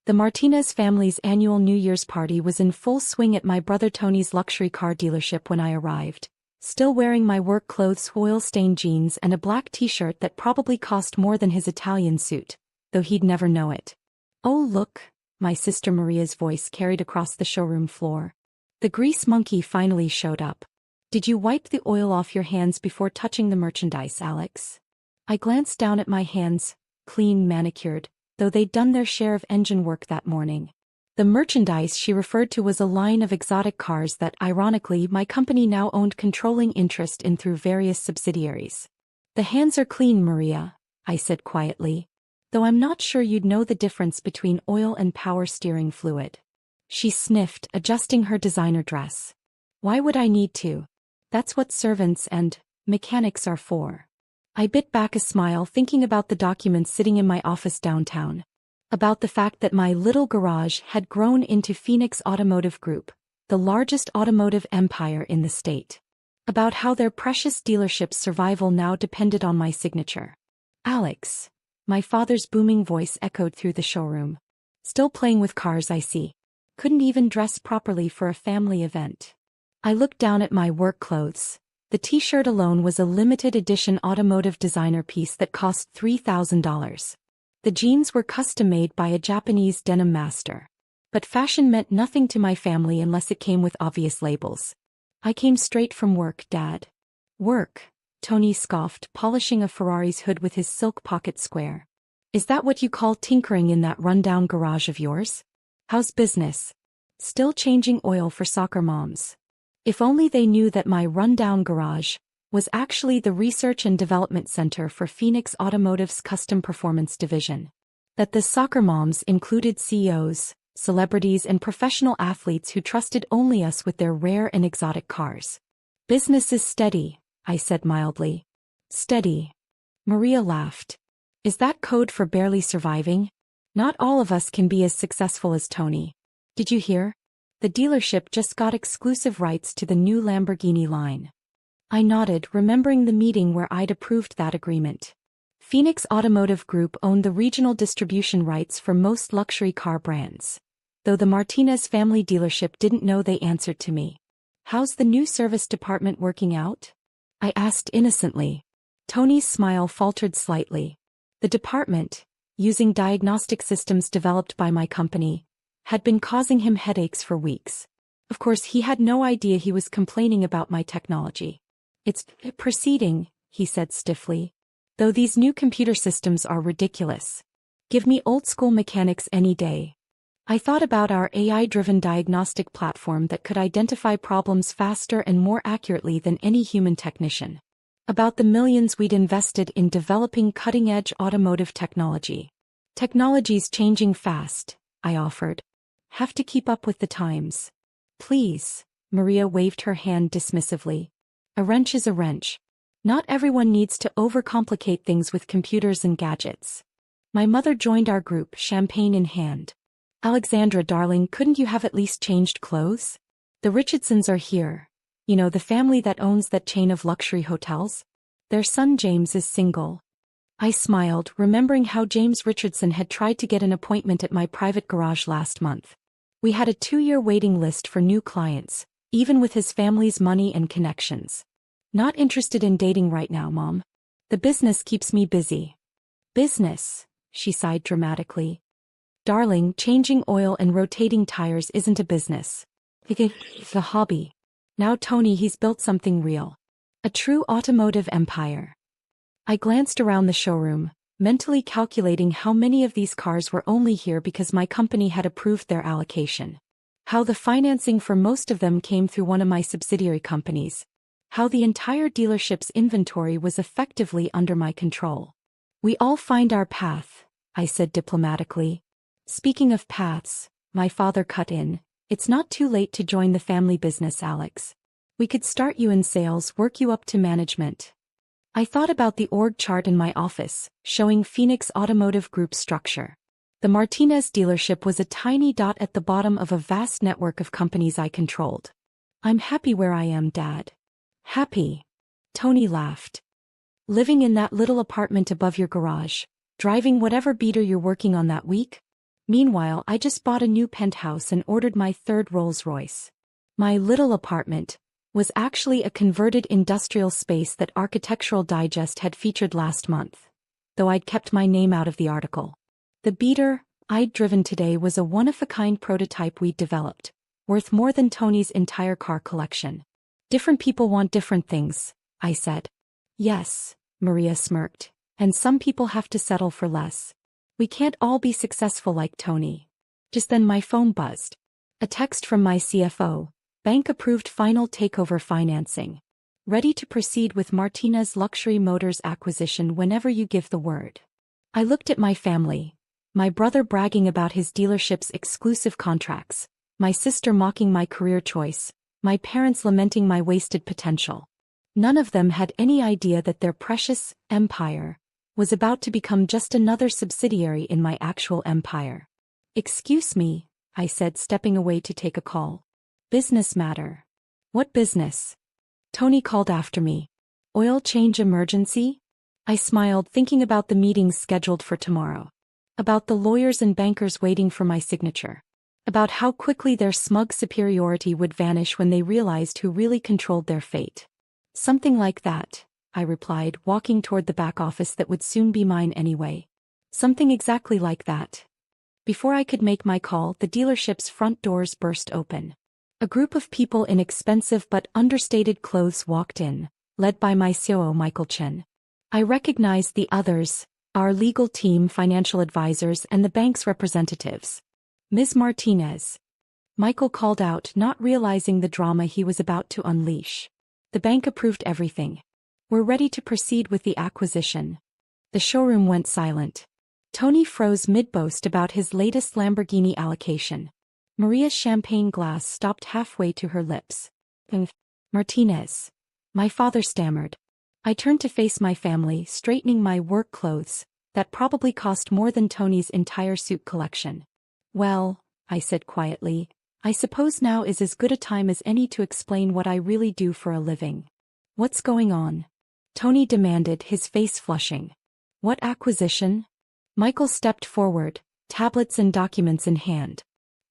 The Martinez family's annual New Year's party was in full swing at my brother Tony's luxury car dealership when I arrived, still wearing my work clothes, oil-stained jeans and a black t-shirt that probably cost more than his Italian suit, though he'd never know it. "Oh look," my sister Maria's voice carried across the showroom floor. "The grease monkey finally showed up. Did you wipe the oil off your hands before touching the merchandise, Alex?" I glanced down at my hands, clean, manicured, though they'd done their share of engine work that morning. The merchandise she referred to was a line of exotic cars that, ironically, my company now owned controlling interest in through various subsidiaries. "The hands are clean, Maria," I said quietly, "though I'm not sure you'd know the difference between oil and power steering fluid." She sniffed, adjusting her designer dress. "Why would I need to? That's what servants and mechanics are for." I bit back a smile thinking about the documents sitting in my office downtown. About the fact that my little garage had grown into Phoenix Automotive Group, the largest automotive empire in the state. About how their precious dealership's survival now depended on my signature. "Alex," my father's booming voice echoed through the showroom. "Still playing with cars, I see. Couldn't even dress properly for a family event." I looked down at my work clothes. The t-shirt alone was a limited edition automotive designer piece that cost $3,000. The jeans were custom-made by a Japanese denim master. But fashion meant nothing to my family unless it came with obvious labels. "I came straight from work, Dad." "Work?" Tony scoffed, polishing a Ferrari's hood with his silk pocket square. "Is that what you call tinkering in that rundown garage of yours? How's business?" "Still changing oil for soccer moms." If only they knew that my rundown garage was actually the research and development center for Phoenix Automotive's custom performance division. That the soccer moms included CEOs, celebrities and professional athletes who trusted only us with their rare and exotic cars. "Business is steady," I said mildly. "Steady." Maria laughed. "Is that code for barely surviving? Not all of us can be as successful as Tony. Did you hear? The dealership just got exclusive rights to the new Lamborghini line." I nodded, remembering the meeting where I'd approved that agreement. Phoenix Automotive Group owned the regional distribution rights for most luxury car brands. Though the Martinez family dealership didn't know they answered to me. "How's the new service department working out?" I asked innocently. Tony's smile faltered slightly. The department, using diagnostic systems developed by my company, had been causing him headaches for weeks. Of course, he had no idea he was complaining about my technology. "It's proceeding," he said stiffly. "Though these new computer systems are ridiculous. Give me old-school mechanics any day." I thought about our AI-driven diagnostic platform that could identify problems faster and more accurately than any human technician. About the millions we'd invested in developing cutting-edge automotive technology. "Technology's changing fast," I offered. "Have to keep up with the times." "Please," Maria waved her hand dismissively. "A wrench is a wrench. Not everyone needs to overcomplicate things with computers and gadgets." My mother joined our group, champagne in hand. "Alexandra, darling, couldn't you have at least changed clothes? The Richardsons are here. You know, the family that owns that chain of luxury hotels? Their son James is single." I smiled, remembering how James Richardson had tried to get an appointment at my private garage last month. We had a 2-year waiting list for new clients, even with his family's money and connections. "Not interested in dating right now, Mom. The business keeps me busy." "Business?" she sighed dramatically. "Darling, changing oil and rotating tires isn't a business. It's a hobby. Now Tony, he's built something real. A true automotive empire." I glanced around the showroom, mentally calculating how many of these cars were only here because my company had approved their allocation. How the financing for most of them came through one of my subsidiary companies. How the entire dealership's inventory was effectively under my control. "We all find our path," I said diplomatically. "Speaking of paths," my father cut in, "it's not too late to join the family business, Alex. We could start you in sales, work you up to management." I thought about the org chart in my office, showing Phoenix Automotive Group's structure. The Martinez dealership was a tiny dot at the bottom of a vast network of companies I controlled. "I'm happy where I am, Dad." "Happy?" Tony laughed. "Living in that little apartment above your garage, driving whatever beater you're working on that week? Meanwhile, I just bought a new penthouse and ordered my third Rolls-Royce. My little apartment was actually a converted industrial space that Architectural Digest had featured last month, though I'd kept my name out of the article. The beater I'd driven today was a one-of-a-kind prototype we'd developed, worth more than Tony's entire car collection. Different people want different things, I said. Yes, Maria smirked, and some people have to settle for less. We can't all be successful like Tony. Just then my phone buzzed. A text from my CFO. Bank approved final takeover financing. Ready to proceed with Martinez Luxury Motors acquisition whenever you give the word. I looked at my family. My brother bragging about his dealership's exclusive contracts. My sister mocking my career choice. My parents lamenting my wasted potential. None of them had any idea that their precious empire was about to become just another subsidiary in my actual empire. Excuse me, I said, stepping away to take a call. Business matter. What business? Tony called after me. Oil change emergency? I smiled, thinking about the meetings scheduled for tomorrow. About the lawyers and bankers waiting for my signature. About how quickly their smug superiority would vanish when they realized who really controlled their fate. Something like that, I replied, walking toward the back office that would soon be mine anyway. Something exactly like that. Before I could make my call, the dealership's front doors burst open. A group of people in expensive but understated clothes walked in, led by my COO Michael Chen. I recognized the others, our legal team, financial advisors, and the bank's representatives. Ms. Martinez. Michael called out, not realizing the drama he was about to unleash. The bank approved everything. We're ready to proceed with the acquisition. The showroom went silent. Tony froze mid-boast about his latest Lamborghini allocation. Maria's champagne glass stopped halfway to her lips. Martinez. My father stammered. I turned to face my family, straightening my work clothes, that probably cost more than Tony's entire suit collection. Well, I said quietly, I suppose now is as good a time as any to explain what I really do for a living. What's going on? Tony demanded, his face flushing. What acquisition? Michael stepped forward, tablets and documents in hand.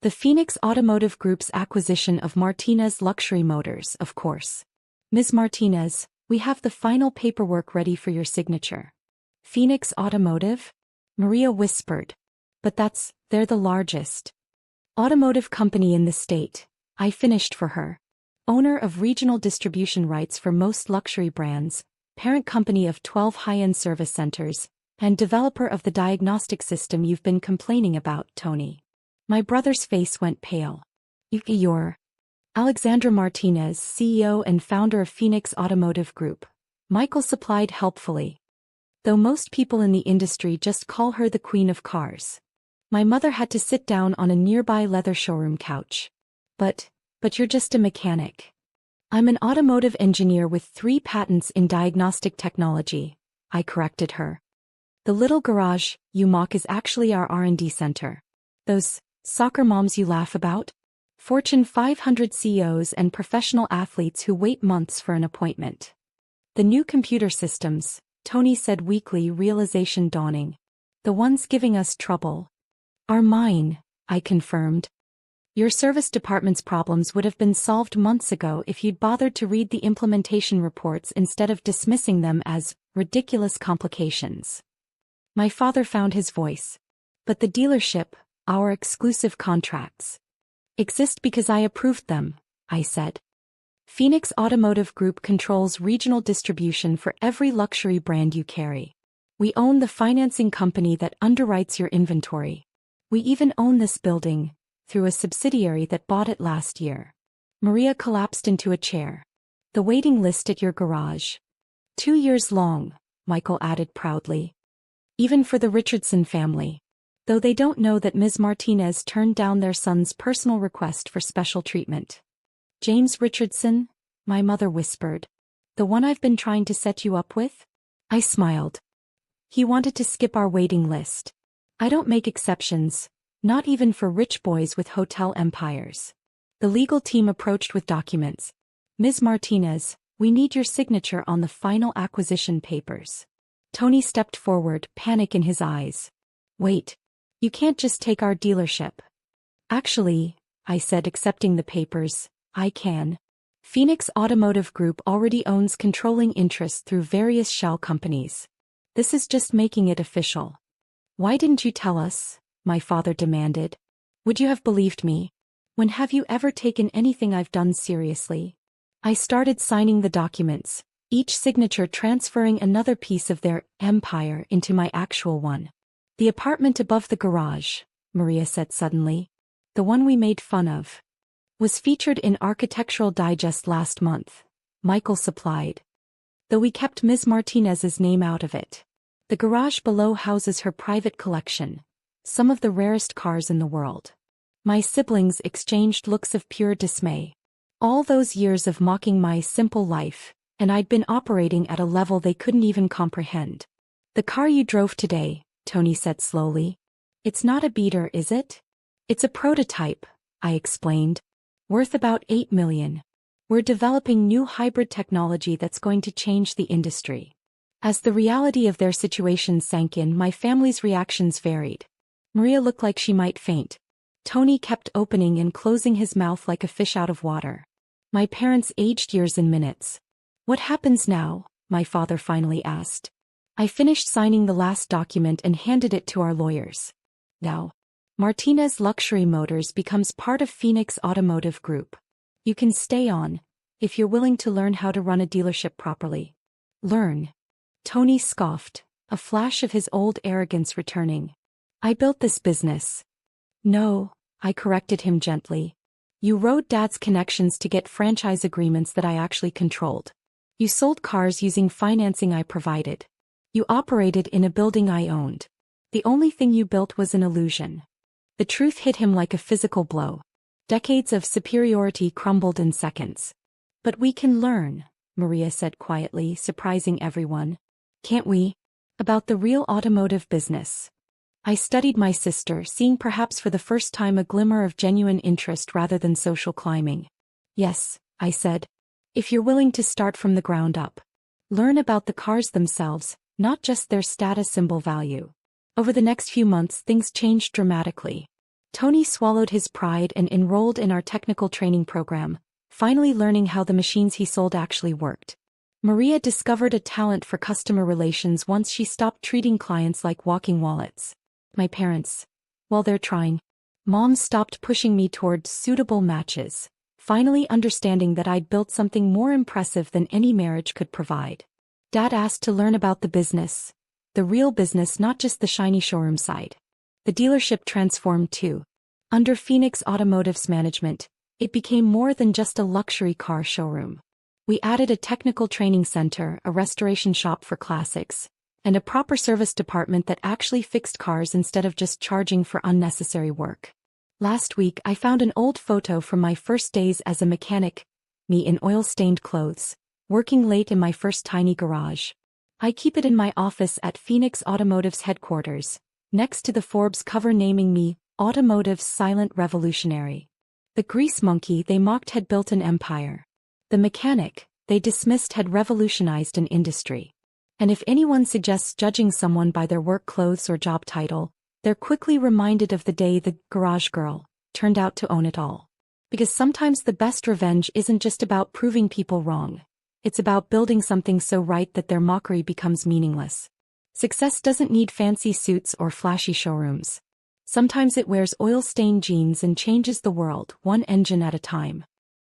The Phoenix Automotive Group's acquisition of Martinez Luxury Motors, of course. Ms. Martinez, we have the final paperwork ready for your signature. Phoenix Automotive? Maria whispered. But they're the largest automotive company in the state. I finished for her. Owner of regional distribution rights for most luxury brands, parent company of 12 high-end service centers, and developer of the diagnostic system you've been complaining about, Tony. My brother's face went pale. You're Alexandra Martinez, CEO and founder of Phoenix Automotive Group. Michael supplied helpfully. Though most people in the industry just call her the queen of cars. My mother had to sit down on a nearby leather showroom couch. But you're just a mechanic. I'm an automotive engineer with 3 patents in diagnostic technology, I corrected her. The little garage you mock is actually our R&D center. Those soccer moms you laugh about? Fortune 500 CEOs and professional athletes who wait months for an appointment. The new computer systems, Tony said weakly, realization dawning. The ones giving us trouble are mine, I confirmed. Your service department's problems would have been solved months ago if you'd bothered to read the implementation reports instead of dismissing them as ridiculous complications. My father found his voice. But the dealership, our exclusive contracts, exist because I approved them, I said. Phoenix Automotive Group controls regional distribution for every luxury brand you carry. We own the financing company that underwrites your inventory. We even own this building, through a subsidiary that bought it last year. Maria collapsed into a chair. The waiting list at your garage. 2 years long, Michael added proudly. Even for the Richardson family. Though they don't know that Ms. Martinez turned down their son's personal request for special treatment. James Richardson? My mother whispered. The one I've been trying to set you up with? I smiled. He wanted to skip our waiting list. I don't make exceptions, not even for rich boys with hotel empires. The legal team approached with documents. Ms. Martinez, we need your signature on the final acquisition papers. Tony stepped forward, panic in his eyes. Wait. You can't just take our dealership. Actually, I said, accepting the papers, I can. Phoenix Automotive Group already owns controlling interests through various shell companies. This is just making it official. Why didn't you tell us? My father demanded. Would you have believed me? When have you ever taken anything I've done seriously? I started signing the documents, each signature transferring another piece of their empire into my actual one. The apartment above the garage, Maria said suddenly. The one we made fun of. Was featured in Architectural Digest last month, Michael supplied. Though we kept Ms. Martinez's name out of it. The garage below houses her private collection, some of the rarest cars in the world. My siblings exchanged looks of pure dismay. All those years of mocking my simple life, and I'd been operating at a level they couldn't even comprehend. The car you drove today, Tony said slowly. It's not a beater, is it? It's a prototype, I explained. Worth about $8 million. We're developing new hybrid technology that's going to change the industry. As the reality of their situation sank in, my family's reactions varied. Maria looked like she might faint. Tony kept opening and closing his mouth like a fish out of water. My parents aged years in minutes. What happens now? My father finally asked. I finished signing the last document and handed it to our lawyers. Now, Martinez Luxury Motors becomes part of Phoenix Automotive Group. You can stay on, if you're willing to learn how to run a dealership properly. Learn. Tony scoffed, a flash of his old arrogance returning. I built this business. No, I corrected him gently. You rode Dad's connections to get franchise agreements that I actually controlled. You sold cars using financing I provided. You operated in a building I owned. The only thing you built was an illusion. The truth hit him like a physical blow. Decades of superiority crumbled in seconds. But we can learn, Maria said quietly, surprising everyone. Can't we? About the real automotive business. I studied my sister, seeing perhaps for the first time a glimmer of genuine interest rather than social climbing. Yes, I said. If you're willing to start from the ground up. Learn about the cars themselves, not just their status symbol value. Over the next few months things changed dramatically. Tony swallowed his pride and enrolled in our technical training program, finally learning how the machines he sold actually worked. Maria discovered a talent for customer relations once she stopped treating clients like walking wallets. My parents, well, they're trying. Mom stopped pushing me toward suitable matches, finally understanding that I'd built something more impressive than any marriage could provide. Dad asked to learn about the business. The real business, not just the shiny showroom side. The dealership transformed too. Under Phoenix Automotive's management, it became more than just a luxury car showroom. We added a technical training center, a restoration shop for classics, and a proper service department that actually fixed cars instead of just charging for unnecessary work. Last week I found an old photo from my first days as a mechanic, me in oil-stained clothes, working late in my first tiny garage. I keep it in my office at Phoenix Automotive's headquarters, next to the Forbes cover naming me Automotive's silent revolutionary. The grease monkey they mocked had built an empire. The mechanic they dismissed had revolutionized an industry. And if anyone suggests judging someone by their work clothes or job title, they're quickly reminded of the day the garage girl turned out to own it all. Because sometimes the best revenge isn't just about proving people wrong. It's about building something so right that their mockery becomes meaningless. Success doesn't need fancy suits or flashy showrooms. Sometimes it wears oil-stained jeans and changes the world, one engine at a time.